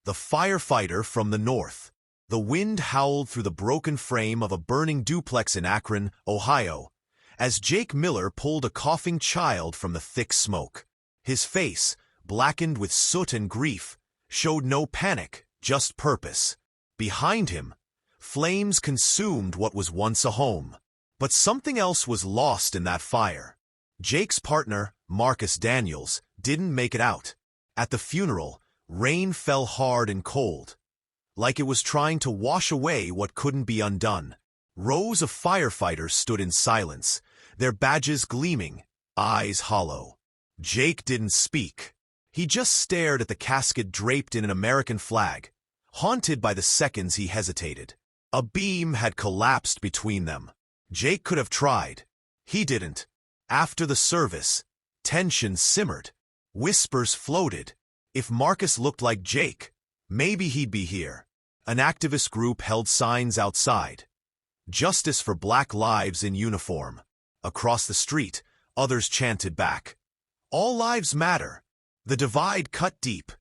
The firefighter from the north. The wind howled through the broken frame of a burning duplex in Akron, Ohio, as Jake Miller pulled a coughing child from the thick smoke. His face, blackened with soot and grief, showed no panic, just purpose. Behind him, flames consumed what was once a home. But something else was lost in that fire. Jake's partner, Marcus Daniels, didn't make it out. At the funeral, rain fell hard and cold, like it was trying to wash away what couldn't be undone. Rows of firefighters stood in silence, their badges gleaming, eyes hollow. Jake didn't speak. He just stared at the casket draped in an American flag, haunted by the seconds he hesitated. A beam had collapsed between them. Jake could have tried. He didn't. After the service, tension simmered. Whispers floated. If Marcus looked like Jake, maybe he'd be here. An activist group held signs outside. Justice for Black lives in uniform. Across the street, others chanted back. All lives matter. The divide cut deep,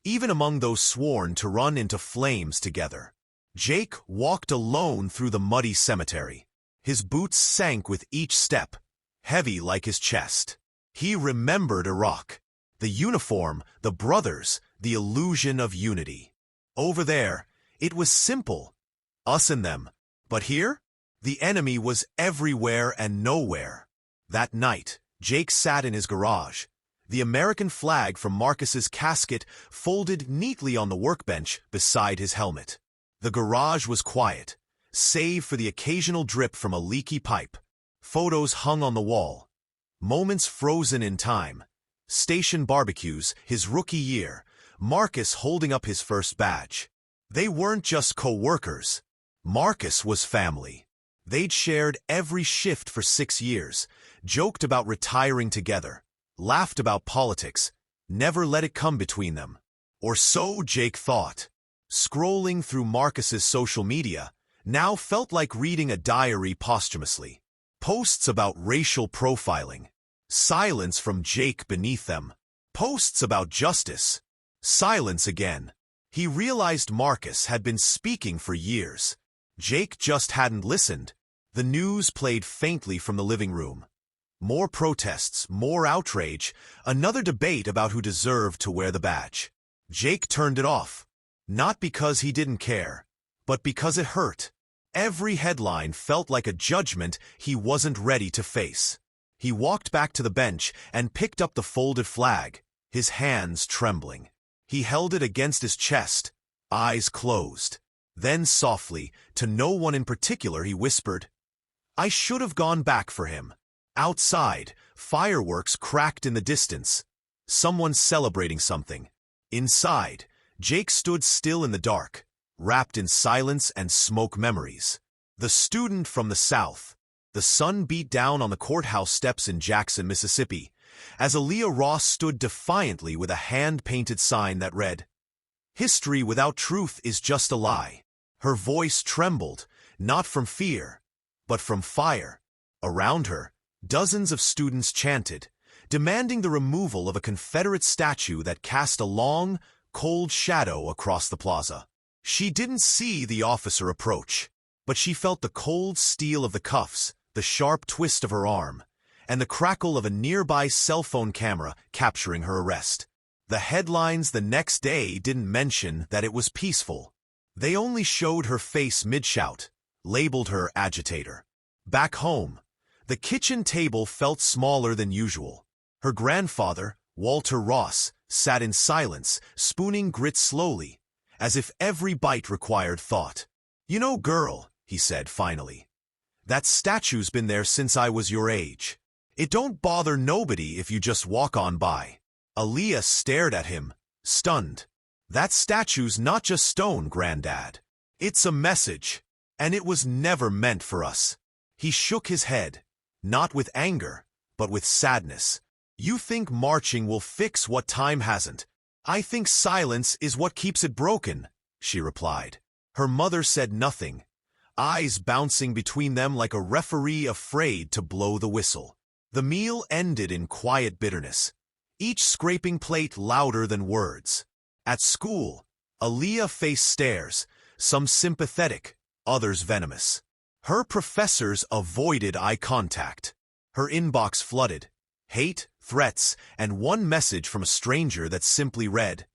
even among those sworn to run into flames together. Jake walked alone through the muddy cemetery. His boots sank with each step, heavy like his chest. He remembered Iraq. The uniform, the brothers, the illusion of unity. Over there, it was simple, us and them. But here, the enemy was everywhere and nowhere. That night, Jake sat in his garage, the American flag from Marcus's casket folded neatly on the workbench beside his helmet. The garage was quiet, save for the occasional drip from a leaky pipe. Photos hung on the wall, moments frozen in time. Station barbecues, his rookie year, Marcus holding up his first badge. They weren't just co-workers. Marcus was family. They'd shared every shift for 6 years, joked about retiring together, laughed about politics, never let it come between them. Or so Jake thought. Scrolling through Marcus's social media now felt like reading a diary posthumously. Posts about racial profiling. Silence from Jake beneath them. Posts about justice. Silence again. He realized Marcus had been speaking for years. Jake just hadn't listened. The news played faintly from the living room. More protests, more outrage, another debate about who deserved to wear the badge. Jake turned it off. Not because he didn't care, but because it hurt. Every headline felt like a judgment he wasn't ready to face. He walked back to the bench and picked up the folded flag, his hands trembling. He held it against his chest, eyes closed. Then softly, to no one in particular, he whispered, "I should have gone back for him." Outside, fireworks cracked in the distance. Someone celebrating something. Inside, Jake stood still in the dark, wrapped in silence and smoke memories. The student from the South. The sun beat down on the courthouse steps in Jackson, Mississippi, as Aaliyah Ross stood defiantly with a hand-painted sign that read, "History without truth is just a lie." Her voice trembled, not from fear, but from fire. Around her, dozens of students chanted, demanding the removal of a Confederate statue that cast a long, cold shadow across the plaza. She didn't see the officer approach, but she felt the cold steel of the cuffs, the sharp twist of her arm, and the crackle of a nearby cell phone camera capturing her arrest. The headlines the next day didn't mention that it was peaceful. They only showed her face mid-shout, labeled her agitator. Back home, the kitchen table felt smaller than usual. Her grandfather, Walter Ross, sat in silence, spooning grits slowly, as if every bite required thought. "You know, girl," he said finally, "that statue's been there since I was your age. It don't bother nobody if you just walk on by." Aaliyah stared at him, stunned. "That statue's not just stone, Granddad. It's a message, and it was never meant for us." He shook his head, not with anger, but with sadness. "You think marching will fix what time hasn't. I think silence is what keeps it broken," she replied. Her mother said nothing, eyes bouncing between them like a referee afraid to blow the whistle. The meal ended in quiet bitterness, each scraping plate louder than words. At school, Aaliyah faced stares, some sympathetic, others venomous. Her professors avoided eye contact. Her inbox flooded. Hate, threats, and one message from a stranger that simply read,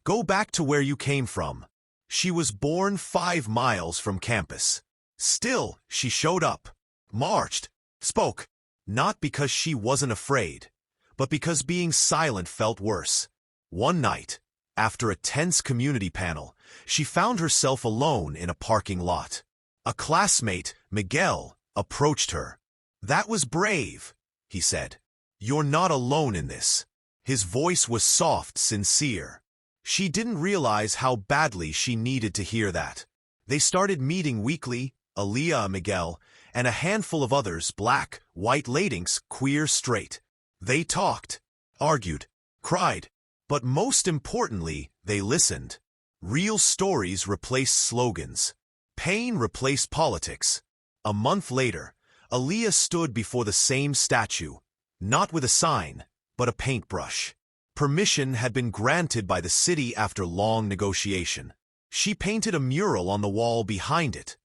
"Go back to where you came from." She was born 5 miles from campus. Still, she showed up, marched, spoke, not because she wasn't afraid, but because being silent felt worse. One night, after a tense community panel, she found herself alone in a parking lot. A classmate, Miguel, approached her. "That was brave," he said. "You're not alone in this." His voice was soft, sincere. She didn't realize how badly she needed to hear that. They started meeting weekly, Aaliyah, Miguel, and a handful of others, black, white, Latinx, queer, straight. They talked, argued, cried, but most importantly, they listened. Real stories replaced slogans. Pain replaced politics. A month later, Aaliyah stood before the same statue, not with a sign, but a paintbrush. Permission had been granted by the city after long negotiation. She painted a mural on the wall behind it.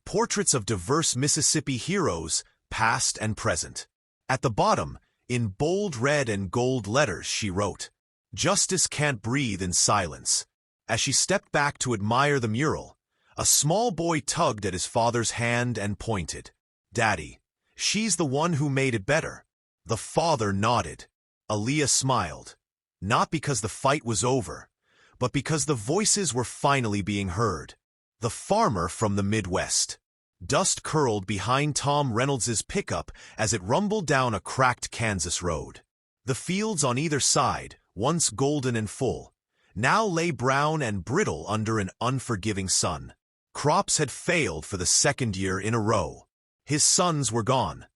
Portraits of diverse Mississippi heroes, past and present. At the bottom, in bold red and gold letters, she wrote, "Justice can't breathe in silence." As she stepped back to admire the mural, a small boy tugged at his father's hand and pointed. "Daddy, she's the one who made it better." The father nodded. Aaliyah smiled, not because the fight was over, but because the voices were finally being heard. The farmer from the Midwest. Dust curled behind Tom Reynolds's pickup as it rumbled down a cracked Kansas road. The fields on either side, once golden and full, now lay brown and brittle under an unforgiving sun. Crops had failed for the second year in a row. His sons were gone.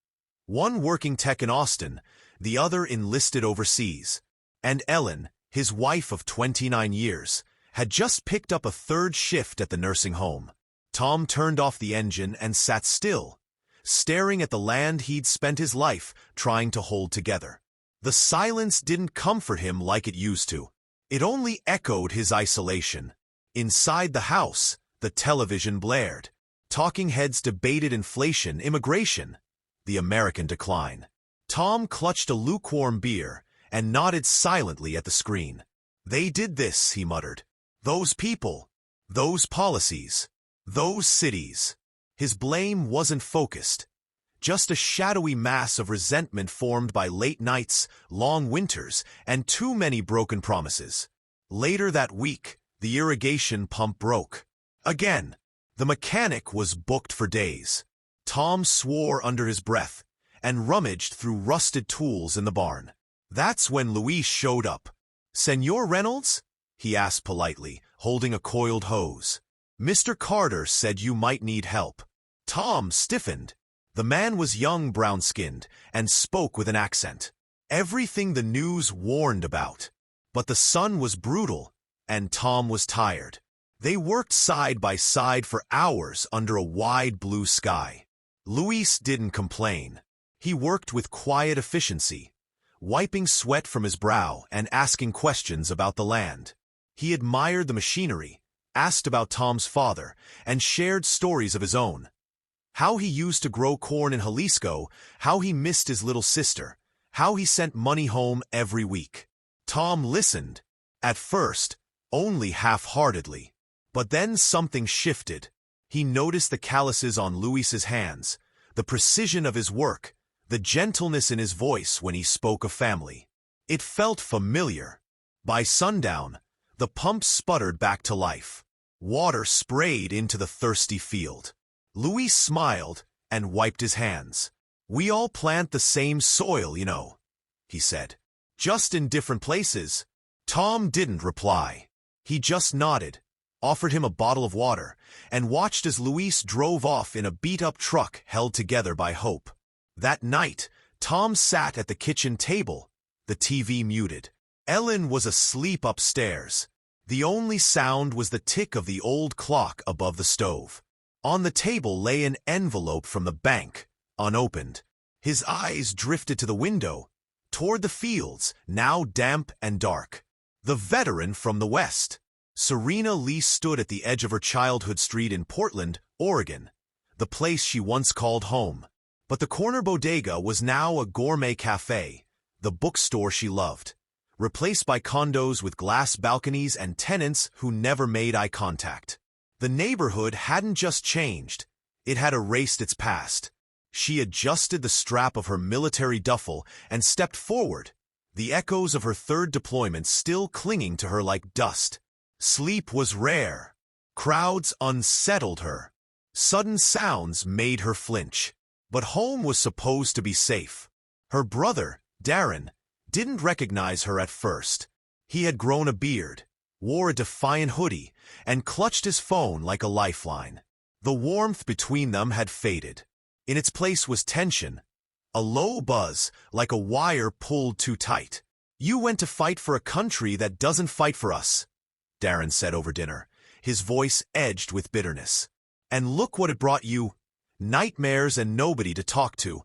One working tech in Austin, the other enlisted overseas. And Ellen, his wife of 29 years, had just picked up a third shift at the nursing home. Tom turned off the engine and sat still, staring at the land he'd spent his life trying to hold together. The silence didn't comfort him like it used to. It only echoed his isolation. Inside the house, the television blared. Talking heads debated inflation, immigration, the American decline. Tom clutched a lukewarm beer and nodded silently at the screen. "They did this," he muttered. "Those people, those policies, those cities." His blame wasn't focused, just a shadowy mass of resentment formed by late nights, long winters, and too many broken promises. Later that week, the irrigation pump broke. Again, the mechanic was booked for days. Tom swore under his breath and rummaged through rusted tools in the barn. That's when Luis showed up. "Senor Reynolds?" he asked politely, holding a coiled hose. "Mr. Carter said you might need help." Tom stiffened. The man was young, brown-skinned, and spoke with an accent. Everything the news warned about. But the sun was brutal, and Tom was tired. They worked side by side for hours under a wide blue sky. Luis didn't complain. He worked with quiet efficiency, wiping sweat from his brow and asking questions about the land. He admired the machinery, asked about Tom's father, and shared stories of his own. How he used to grow corn in Jalisco, how he missed his little sister, how he sent money home every week. Tom listened, at first, only half-heartedly. But then something shifted. He noticed the calluses on Luis's hands, the precision of his work, the gentleness in his voice when he spoke of family. It felt familiar. By sundown, the pump sputtered back to life. Water sprayed into the thirsty field. Luis smiled and wiped his hands. "We all plant the same soil, you know," he said. "Just in different places." Tom didn't reply. He just nodded, offered him a bottle of water, and watched as Luis drove off in a beat-up truck held together by hope. That night, Tom sat at the kitchen table, the TV muted. Ellen was asleep upstairs. The only sound was the tick of the old clock above the stove. On the table lay an envelope from the bank, unopened. His eyes drifted to the window, toward the fields, now damp and dark. The veteran from the West. Serena Lee stood at the edge of her childhood street in Portland, Oregon, the place she once called home. But the corner bodega was now a gourmet cafe, the bookstore she loved, replaced by condos with glass balconies and tenants who never made eye contact. The neighborhood hadn't just changed, it had erased its past. She adjusted the strap of her military duffel and stepped forward, the echoes of her third deployment still clinging to her like dust. Sleep was rare. Crowds unsettled her. Sudden sounds made her flinch. But home was supposed to be safe. Her brother, Darren, didn't recognize her at first. He had grown a beard, wore a defiant hoodie, and clutched his phone like a lifeline. The warmth between them had faded. In its place was tension, a low buzz like a wire pulled too tight. "You went to fight for a country that doesn't fight for us," Darren said over dinner, his voice edged with bitterness. "And look what it brought you. Nightmares and nobody to talk to."